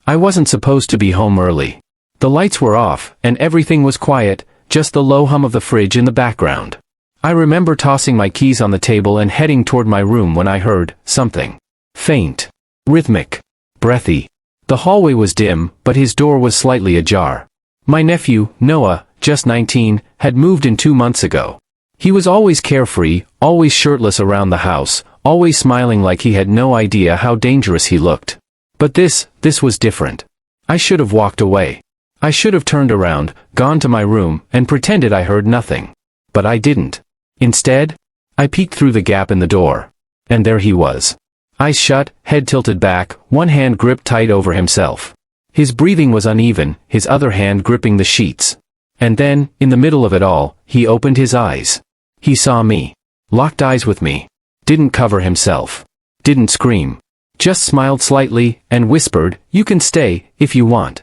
I wasn't supposed to be home early. The lights were off, and everything was quiet, just the low hum of the fridge in the background. I remember tossing my keys on the table and heading toward my room when I heard something. Faint. Rhythmic. Breathy. The hallway was dim, but his door was slightly ajar. My nephew, Noah, just 19, had moved in 2 months ago. He was always carefree, always shirtless around the house, always smiling like he had no idea how dangerous he looked. But this was different. I should have walked away. I should have turned around, gone to my room, and pretended I heard nothing. But I didn't. Instead, I peeked through the gap in the door. And there he was. Eyes shut, head tilted back, one hand gripped tight over himself. His breathing was uneven, his other hand gripping the sheets. And then, in the middle of it all, he opened his eyes. He saw me. Locked eyes with me. Didn't cover himself. Didn't scream. Just smiled slightly, and whispered, "You can stay, if you want."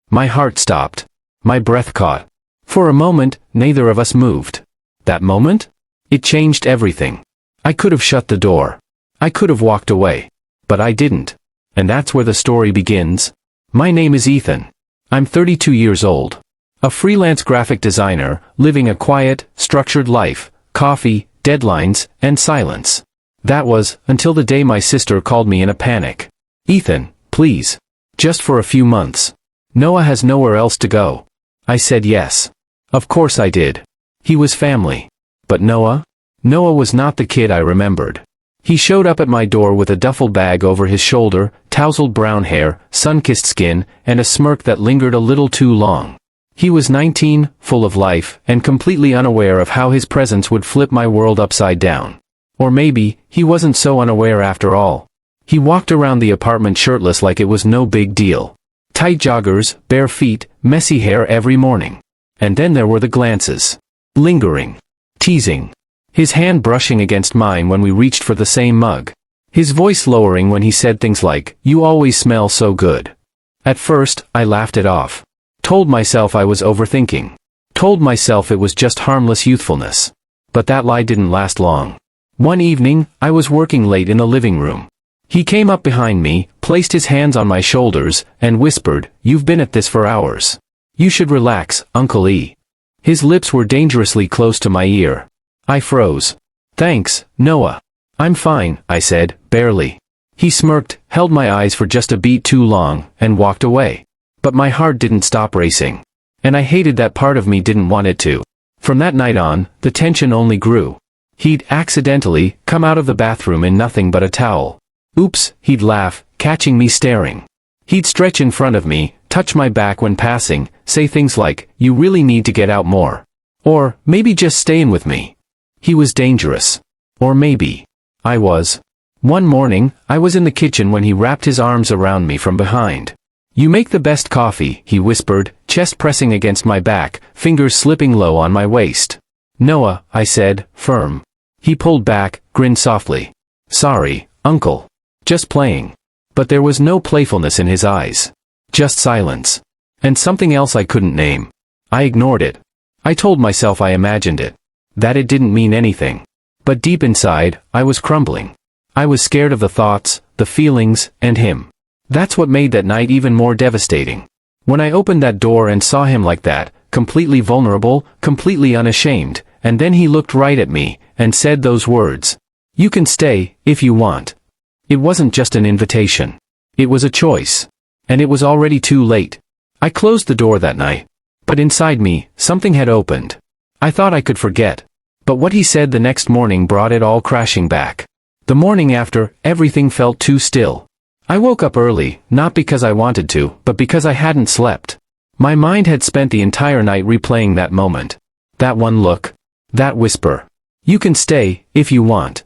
My heart stopped. My breath caught. For a moment, neither of us moved. That moment? It changed everything. I could have shut the door. I could have walked away. But I didn't. And that's where the story begins. My name is Ethan. I'm 32 years old. A freelance graphic designer, living a quiet, structured life, coffee, deadlines, and silence. That was, until the day my sister called me in a panic. "Ethan, please. Just for a few months. Noah has nowhere else to go." I said yes. Of course I did. He was family. But Noah? Noah was not the kid I remembered. He showed up at my door with a duffel bag over his shoulder, tousled brown hair, sun-kissed skin, and a smirk that lingered a little too long. He was 19, full of life, and completely unaware of how his presence would flip my world upside down. Or maybe, he wasn't so unaware after all. He walked around the apartment shirtless like it was no big deal. Tight joggers, bare feet, messy hair every morning. And then there were the glances. Lingering. Teasing. His hand brushing against mine when we reached for the same mug. His voice lowering when he said things like, "You always smell so good." At first, I laughed it off. Told myself I was overthinking. Told myself it was just harmless youthfulness. But that lie didn't last long. One evening, I was working late in the living room. He came up behind me, placed his hands on my shoulders, and whispered, "You've been at this for hours. You should relax, Uncle E." His lips were dangerously close to my ear. I froze. "Thanks, Noah. I'm fine," I said, barely. He smirked, held my eyes for just a beat too long, and walked away. But my heart didn't stop racing. And I hated that part of me didn't want it to. From that night on, the tension only grew. He'd accidentally come out of the bathroom in nothing but a towel. "Oops," he'd laugh, catching me staring. He'd stretch in front of me, touch my back when passing, say things like, "You really need to get out more." Or, "Maybe just stay in with me." He was dangerous. Or maybe I was. One morning, I was in the kitchen when he wrapped his arms around me from behind. "You make the best coffee," he whispered, chest pressing against my back, fingers slipping low on my waist. "Noah," I said, firm. He pulled back, grinned softly. "Sorry, Uncle. Just playing." But there was no playfulness in his eyes. Just silence. And something else I couldn't name. I ignored it. I told myself I imagined it. That it didn't mean anything. But deep inside, I was crumbling. I was scared of the thoughts, the feelings, and him. That's what made that night even more devastating. When I opened that door and saw him like that, completely vulnerable, completely unashamed, and then he looked right at me, and said those words. "You can stay, if you want." It wasn't just an invitation. It was a choice. And it was already too late. I closed the door that night. But inside me, something had opened. I thought I could forget. But what he said the next morning brought it all crashing back. The morning after, everything felt too still. I woke up early, not because I wanted to, but because I hadn't slept. My mind had spent the entire night replaying that moment. That one look. That whisper. "You can stay, if you want."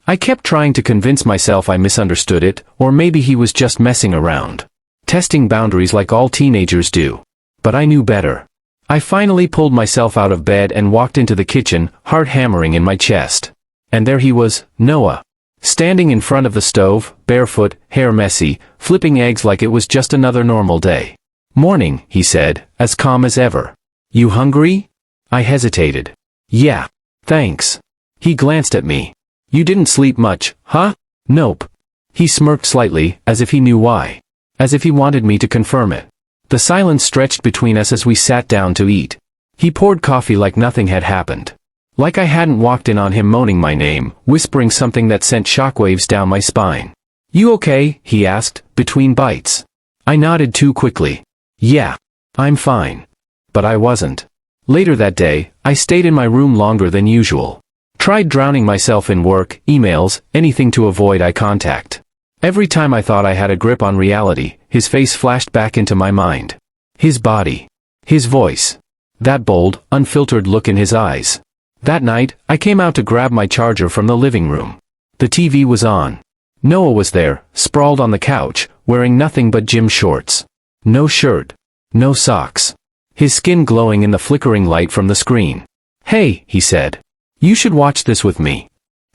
I kept trying to convince myself I misunderstood it, or maybe he was just messing around. Testing boundaries like all teenagers do. But I knew better. I finally pulled myself out of bed and walked into the kitchen, heart hammering in my chest. And there he was, Noah. Standing in front of the stove, barefoot, hair messy, flipping eggs like it was just another normal day. "Morning," he said, as calm as ever. "You hungry?" I hesitated. "Yeah. Thanks." He glanced at me. "You didn't sleep much, huh?" "Nope." He smirked slightly, as if he knew why. as if he wanted me to confirm it. The silence stretched between us as we sat down to eat. He poured coffee like nothing had happened. Like I hadn't walked in on him moaning my name, whispering something that sent shockwaves down my spine. "You okay?" he asked, between bites. I nodded too quickly. "Yeah. I'm fine." But I wasn't. Later that day, I stayed in my room longer than usual. Tried drowning myself in work, emails, anything to avoid eye contact. Every time I thought I had a grip on reality, his face flashed back into my mind. His body. His voice. That bold, unfiltered look in his eyes. That night, I came out to grab my charger from the living room. The TV was on. Noah was there, sprawled on the couch, wearing nothing but gym shorts. No shirt. No socks. His skin glowing in the flickering light from the screen. "Hey," he said. "You should watch this with me."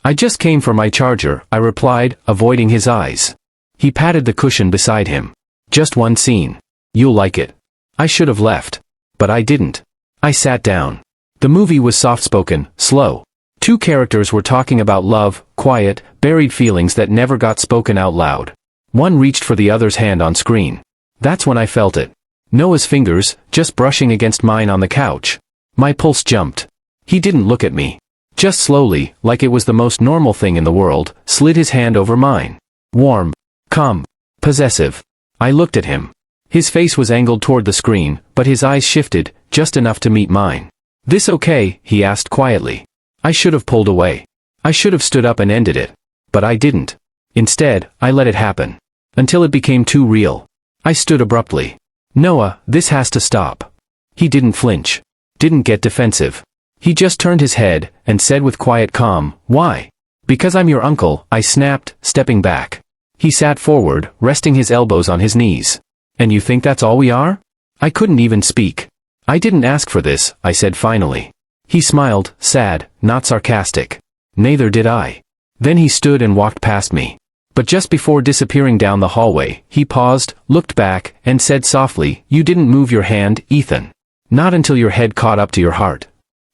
"I just came for my charger," I replied, avoiding his eyes. He patted the cushion beside him. "Just one scene. You'll like it." I should have left. But I didn't. I sat down. The movie was soft-spoken, slow. Two characters were talking about love, quiet, buried feelings that never got spoken out loud. One reached for the other's hand on screen. That's when I felt it. Noah's fingers, just brushing against mine on the couch. My pulse jumped. He didn't look at me. Just slowly, like it was the most normal thing in the world, slid his hand over mine. Warm. Calm. Possessive. I looked at him. His face was angled toward the screen, but his eyes shifted, just enough to meet mine. "This okay?" he asked quietly. I should have pulled away. I should have stood up and ended it. But I didn't. Instead, I let it happen. Until it became too real. I stood abruptly. "Noah, this has to stop." He didn't flinch. Didn't get defensive. He just turned his head, and said with quiet calm, "Why?" "Because I'm your uncle," I snapped, stepping back. He sat forward, resting his elbows on his knees. "And you think that's all we are?" I couldn't even speak. "I didn't ask for this," I said finally. He smiled, sad, not sarcastic. Neither did I. Then he stood and walked past me. But just before disappearing down the hallway, he paused, looked back, and said softly, "You didn't move your hand, Ethan. Not until your head caught up to your heart."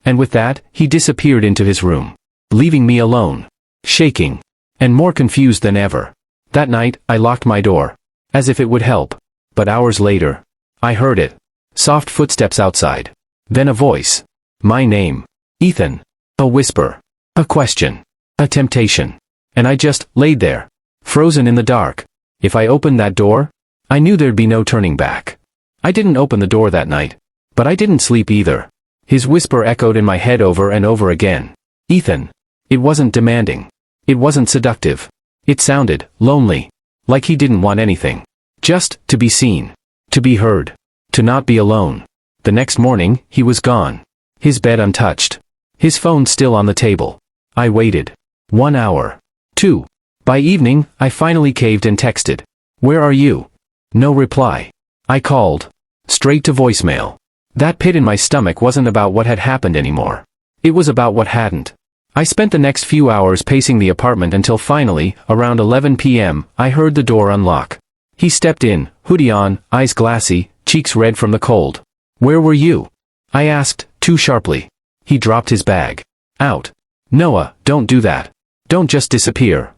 And with that, he disappeared into his room, leaving me alone, shaking, and more confused than ever. That night, I locked my door, as if it would help. But hours later, I heard it. Soft footsteps outside. Then a voice. My name. Ethan. A whisper. A question. A temptation. And I just laid there, frozen in the dark. If I opened that door, I knew there'd be no turning back. I didn't open the door that night. But I didn't sleep either. His whisper echoed in my head over and over again. Ethan. It wasn't demanding. It wasn't seductive. It sounded lonely. Like he didn't want anything. Just to be seen. To be heard. To not be alone. The next morning, he was gone. His bed untouched. His phone still on the table. I waited. 1 hour. 2. By evening, I finally caved and texted. Where are you? No reply. I called. Straight to voicemail. That pit in my stomach wasn't about what had happened anymore. It was about what hadn't. I spent the next few hours pacing the apartment until finally, around 11 p.m., I heard the door unlock. He stepped in, hoodie on, eyes glassy, cheeks red from the cold. Where were you? I asked, too sharply. He dropped his bag. Out. Noah, don't do that. Don't just disappear.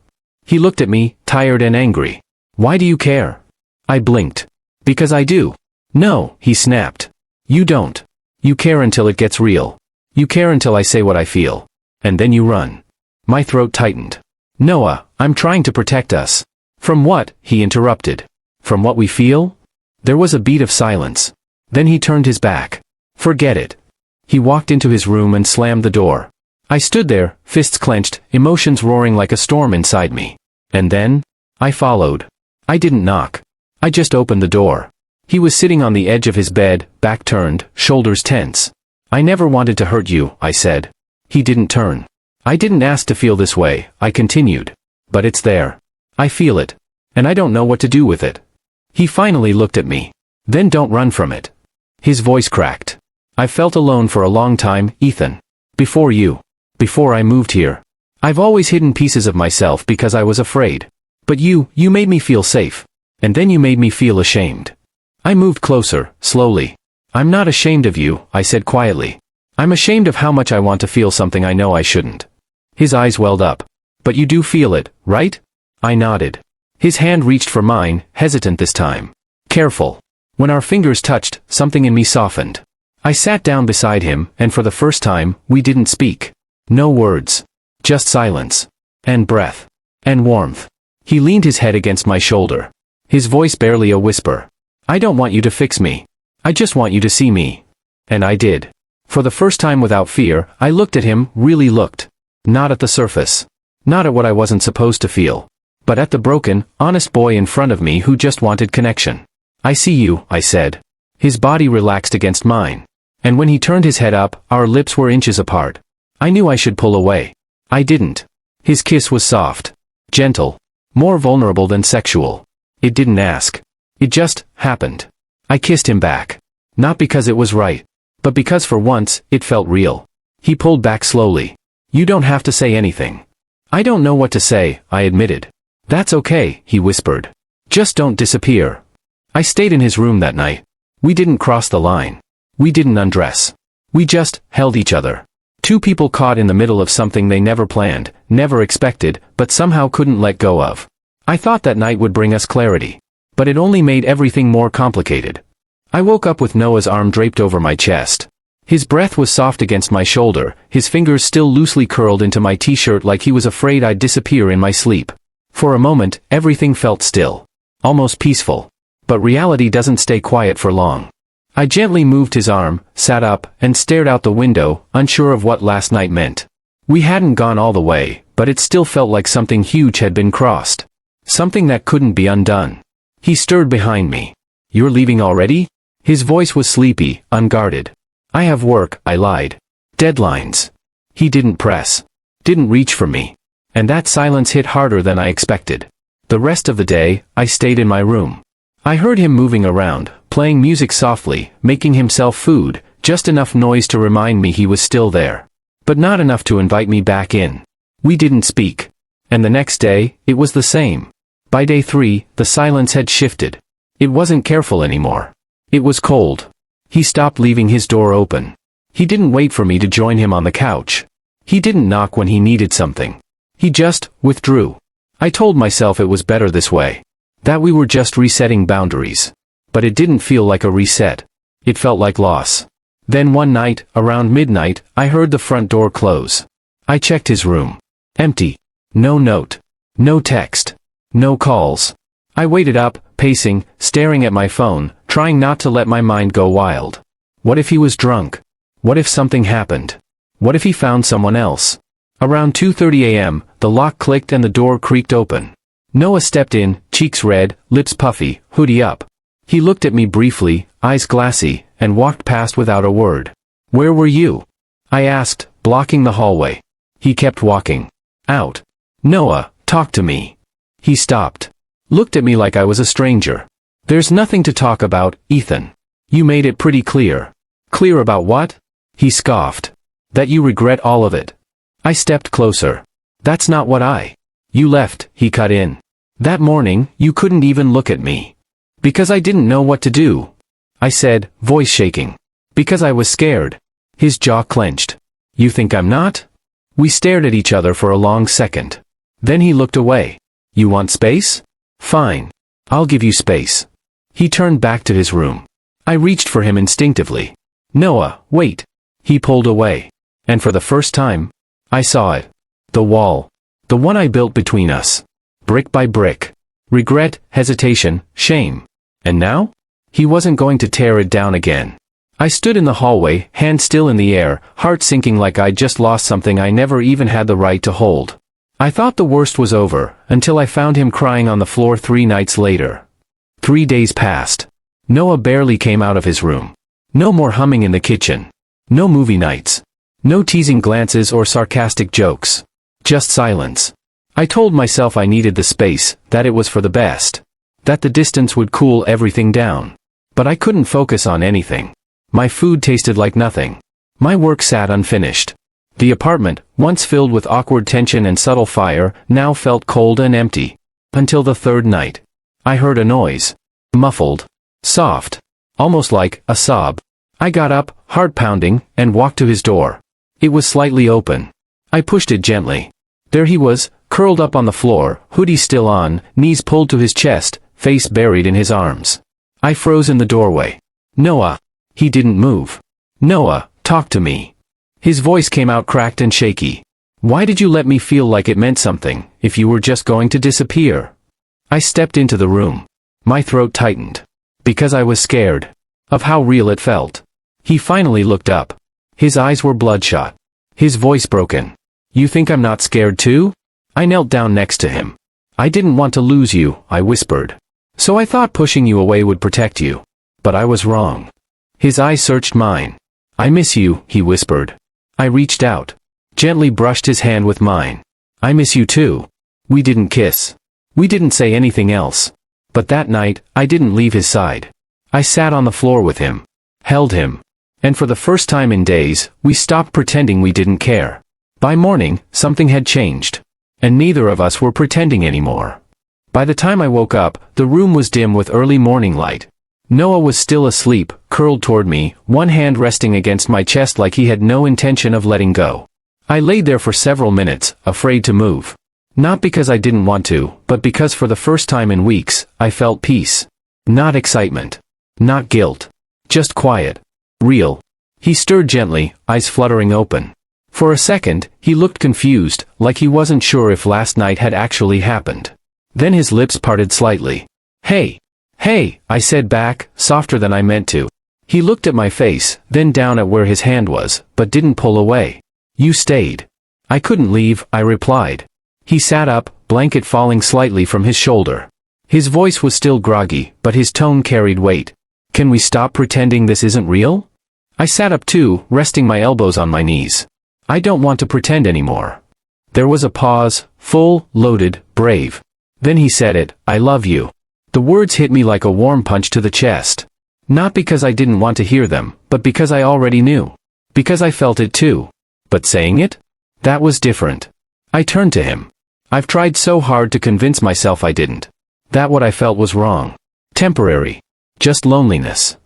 He looked at me, tired and angry. Why do you care? I blinked. Because I do. No, he snapped. You don't. You care until it gets real. You care until I say what I feel. And then you run. My throat tightened. Noah, I'm trying to protect us. From what? He interrupted. From what we feel? There was a beat of silence. Then he turned his back. Forget it. He walked into his room and slammed the door. I stood there, fists clenched, emotions roaring like a storm inside me. And then? I followed. I didn't knock. I just opened the door. He was sitting on the edge of his bed, back turned, shoulders tense. I never wanted to hurt you, I said. He didn't turn. I didn't ask to feel this way, I continued. But it's there. I feel it. And I don't know what to do with it. He finally looked at me. Then don't run from it. His voice cracked. I felt alone for a long time, Ethan. Before you. Before I moved here. I've always hidden pieces of myself because I was afraid. But you made me feel safe. And then you made me feel ashamed. I moved closer, slowly. I'm not ashamed of you, I said quietly. I'm ashamed of how much I want to feel something I know I shouldn't. His eyes welled up. But you do feel it, right? I nodded. His hand reached for mine, hesitant this time. Careful. When our fingers touched, something in me softened. I sat down beside him, and for the first time, we didn't speak. No words. Just silence. And breath. And warmth. He leaned his head against my shoulder. His voice barely a whisper. I don't want you to fix me. I just want you to see me. And I did. For the first time without fear, I looked at him, really looked. Not at the surface. Not at what I wasn't supposed to feel. But at the broken, honest boy in front of me who just wanted connection. I see you, I said. His body relaxed against mine. And when he turned his head up, our lips were inches apart. I knew I should pull away. I didn't. His kiss was soft. Gentle. More vulnerable than sexual. It didn't ask. It just happened. I kissed him back. Not because it was right. But because for once, it felt real. He pulled back slowly. You don't have to say anything. I don't know what to say, I admitted. That's okay, he whispered. Just don't disappear. I stayed in his room that night. We didn't cross the line. We didn't undress. We just held each other. Two people caught in the middle of something they never planned, never expected, but somehow couldn't let go of. I thought that night would bring us clarity. But it only made everything more complicated. I woke up with Noah's arm draped over my chest. His breath was soft against my shoulder, his fingers still loosely curled into my t-shirt like he was afraid I'd disappear in my sleep. For a moment, everything felt still. Almost peaceful. But reality doesn't stay quiet for long. I gently moved his arm, sat up, and stared out the window, unsure of what last night meant. We hadn't gone all the way, but it still felt like something huge had been crossed. Something that couldn't be undone. He stirred behind me. You're leaving already? His voice was sleepy, unguarded. I have work, I lied. Deadlines. He didn't press. Didn't reach for me. And that silence hit harder than I expected. The rest of the day, I stayed in my room. I heard him moving around, playing music softly, making himself food, just enough noise to remind me he was still there. But not enough to invite me back in. We didn't speak. And the next day, it was the same. By day 3, the silence had shifted. It wasn't careful anymore. It was cold. He stopped leaving his door open. He didn't wait for me to join him on the couch. He didn't knock when he needed something. He just withdrew. I told myself it was better this way. That we were just resetting boundaries. But it didn't feel like a reset. It felt like loss. Then one night, around midnight, I heard the front door close. I checked his room. Empty. No note. No text. No calls. I waited up, pacing, staring at my phone, trying not to let my mind go wild. What if he was drunk? What if something happened? What if he found someone else? Around 2:30 a.m., the lock clicked and the door creaked open. Noah stepped in, cheeks red, lips puffy, hoodie up. He looked at me briefly, eyes glassy, and walked past without a word. Where were you? I asked, blocking the hallway. He kept walking. Out. Noah, talk to me. He stopped. Looked at me like I was a stranger. There's nothing to talk about, Ethan. You made it pretty clear. Clear about what? He scoffed. That you regret all of it. I stepped closer. That's not what You left, he cut in. That morning, you couldn't even look at me. Because I didn't know what to do. I said, voice shaking. Because I was scared. His jaw clenched. You think I'm not? We stared at each other for a long second. Then he looked away. You want space? Fine. I'll give you space. He turned back to his room. I reached for him instinctively. Noah, wait. He pulled away. And for the first time, I saw it. The wall. The one I built between us. Brick by brick. Regret, hesitation, shame. And now? He wasn't going to tear it down again. I stood in the hallway, hand still in the air, heart sinking like I'd just lost something I never even had the right to hold. I thought the worst was over, until I found him crying on the floor 3 nights later. 3 days passed. Noah barely came out of his room. No more humming in the kitchen. No movie nights. No teasing glances or sarcastic jokes. Just silence. I told myself I needed the space, that it was for the best. That the distance would cool everything down. But I couldn't focus on anything. My food tasted like nothing. My work sat unfinished. The apartment, once filled with awkward tension and subtle fire, now felt cold and empty. Until the 3rd night. I heard a noise. Muffled. Soft. Almost like a sob. I got up, heart pounding, and walked to his door. It was slightly open. I pushed it gently. There he was, curled up on the floor, hoodie still on, knees pulled to his chest, face buried in his arms. I froze in the doorway. Noah. He didn't move. Noah, talk to me. His voice came out cracked and shaky. Why did you let me feel like it meant something, if you were just going to disappear? I stepped into the room. My throat tightened. Because I was scared. Of how real it felt. He finally looked up. His eyes were bloodshot. His voice broken. You think I'm not scared too? I knelt down next to him. I didn't want to lose you, I whispered. So I thought pushing you away would protect you. But I was wrong. His eyes searched mine. I miss you, he whispered. I reached out. Gently brushed his hand with mine. I miss you too. We didn't kiss. We didn't say anything else. But that night, I didn't leave his side. I sat on the floor with him. Held him. And for the first time in days, we stopped pretending we didn't care. By morning, something had changed. And neither of us were pretending anymore. By the time I woke up, the room was dim with early morning light. Noah was still asleep, curled toward me, one hand resting against my chest like he had no intention of letting go. I laid there for several minutes, afraid to move. Not because I didn't want to, but because for the first time in weeks, I felt peace. Not excitement. Not guilt. Just quiet. Real. He stirred gently, eyes fluttering open. For a second, he looked confused, like he wasn't sure if last night had actually happened. Then his lips parted slightly. Hey! Hey, I said back, softer than I meant to. He looked at my face, then down at where his hand was, but didn't pull away. You stayed. I couldn't leave, I replied. He sat up, blanket falling slightly from his shoulder. His voice was still groggy, but his tone carried weight. Can we stop pretending this isn't real? I sat up too, resting my elbows on my knees. I don't want to pretend anymore. There was a pause, full, loaded, brave. Then he said it, I love you. The words hit me like a warm punch to the chest. Not because I didn't want to hear them, but because I already knew. Because I felt it too. But saying it? That was different. I turned to him. I've tried so hard to convince myself I didn't. That what I felt was wrong. Temporary. Just loneliness.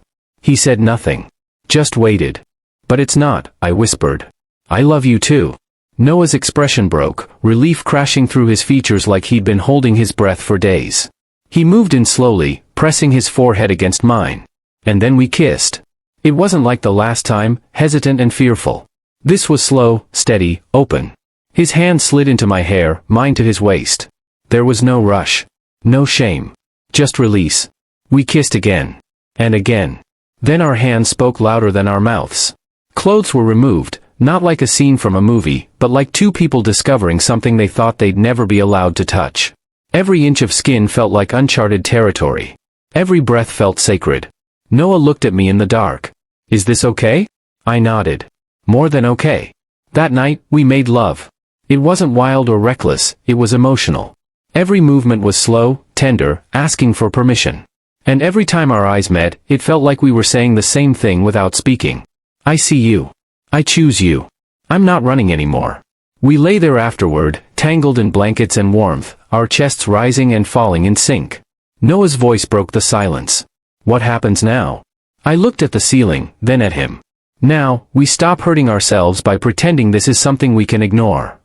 He said nothing. Just waited. But it's not, I whispered. I love you too. Noah's expression broke, relief crashing through his features like he'd been holding his breath for days. He moved in slowly, pressing his forehead against mine. And then we kissed. It wasn't like the last time, hesitant and fearful. This was slow, steady, open. His hand slid into my hair, mine to his waist. There was no rush. No shame. Just release. We kissed again. And again. Then our hands spoke louder than our mouths. Clothes were removed, not like a scene from a movie, but like two people discovering something they thought they'd never be allowed to touch. Every inch of skin felt like uncharted territory. Every breath felt sacred. Noah looked at me in the dark. Is this okay? I nodded. More than okay. That night, we made love. It wasn't wild or reckless, it was emotional. Every movement was slow, tender, asking for permission. And every time our eyes met, it felt like we were saying the same thing without speaking. I see you. I choose you. I'm not running anymore. We lay there afterward, tangled in blankets and warmth, our chests rising and falling in sync. Noah's voice broke the silence. What happens now? I looked at the ceiling, then at him. Now, we stop hurting ourselves by pretending this is something we can ignore.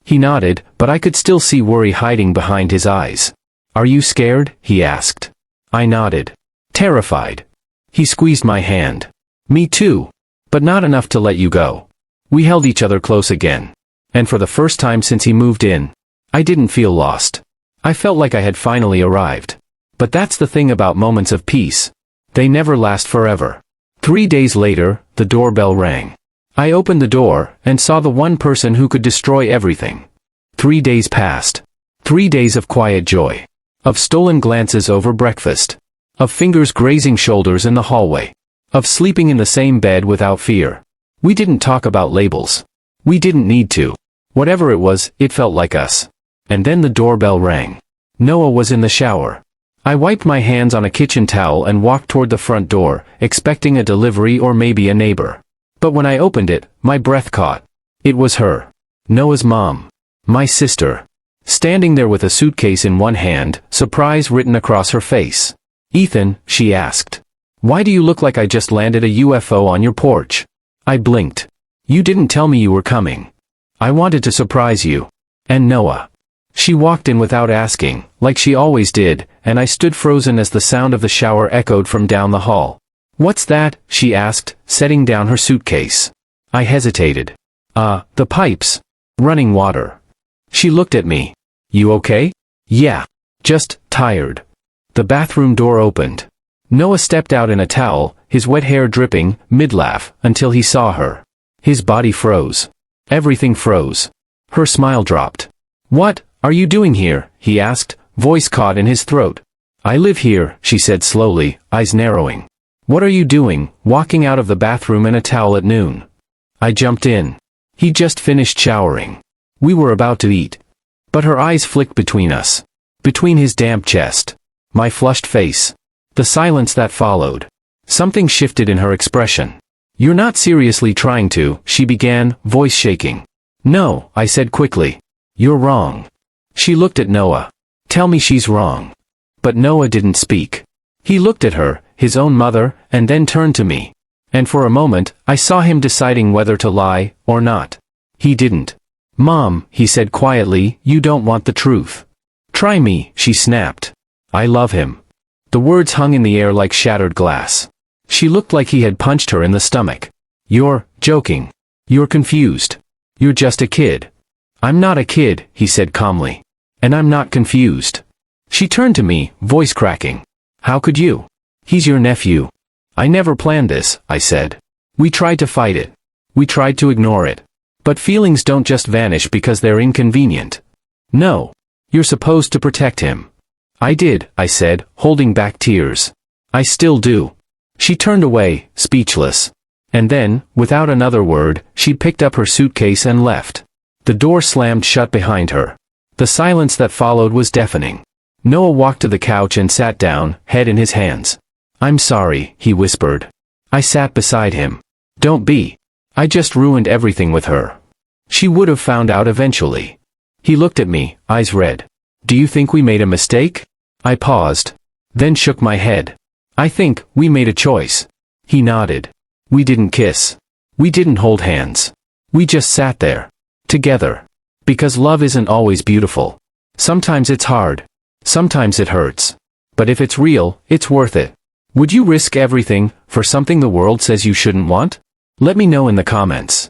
He nodded, but I could still see worry hiding behind his eyes. Are you scared? He asked. I nodded. Terrified. He squeezed my hand. Me too. But not enough to let you go. We held each other close again. And for the first time since he moved in, I didn't feel lost. I felt like I had finally arrived. But that's the thing about moments of peace. They never last forever. 3 days later, the doorbell rang. I opened the door, and saw the one person who could destroy everything. 3 days passed. 3 days of quiet joy. Of stolen glances over breakfast. Of fingers grazing shoulders in the hallway. Of sleeping in the same bed without fear. We didn't talk about labels. We didn't need to. Whatever it was, it felt like us. And then the doorbell rang. Noah was in the shower. I wiped my hands on a kitchen towel and walked toward the front door, expecting a delivery or maybe a neighbor. But when I opened it, my breath caught. It was her. Noah's mom. My sister. Standing there with a suitcase in one hand, surprise written across her face. Ethan, she asked. Why do you look like I just landed a UFO on your porch? I blinked. You didn't tell me you were coming. I wanted to surprise you. And Noah. She walked in without asking, like she always did, and I stood frozen as the sound of the shower echoed from down the hall. "What's that?" she asked, setting down her suitcase. I hesitated. The pipes. Running water." She looked at me. "You okay?" "Yeah. Just tired." The bathroom door opened. Noah stepped out in a towel, his wet hair dripping, mid-laugh, until he saw her. His body froze. Everything froze. Her smile dropped. "What are you doing here?" he asked, voice caught in his throat. "I live here," she said slowly, eyes narrowing. "What are you doing, walking out of the bathroom in a towel at noon?" I jumped in. He just finished showering. We were about to eat. But her eyes flicked between us. Between his damp chest. My flushed face. The silence that followed. Something shifted in her expression. "You're not seriously trying to," she began, voice shaking. "No," I said quickly. "You're wrong." She looked at Noah. "Tell me she's wrong." But Noah didn't speak. He looked at her, his own mother, and then turned to me. And for a moment, I saw him deciding whether to lie, or not. He didn't. "Mom," he said quietly, "you don't want the truth." "Try me," she snapped. "I love him." The words hung in the air like shattered glass. She looked like he had punched her in the stomach. "You're joking. You're confused. You're just a kid." "I'm not a kid," he said calmly. "And I'm not confused." She turned to me, voice cracking. "How could you? He's your nephew." "I never planned this," I said. "We tried to fight it. We tried to ignore it. But feelings don't just vanish because they're inconvenient." "No. You're supposed to protect him." "I did," I said, holding back tears. "I still do." She turned away, speechless. And then, without another word, she picked up her suitcase and left. The door slammed shut behind her. The silence that followed was deafening. Noah walked to the couch and sat down, head in his hands. "I'm sorry," he whispered. I sat beside him. "Don't be. I just ruined everything with her. She would have found out eventually." He looked at me, eyes red. "Do you think we made a mistake?" I paused. Then shook my head. "I think we made a choice." He nodded. "We didn't kiss. We didn't hold hands. We just sat there. Together. Because love isn't always beautiful. Sometimes it's hard. Sometimes it hurts. But if it's real, it's worth it. Would you risk everything for something the world says you shouldn't want? Let me know in the comments.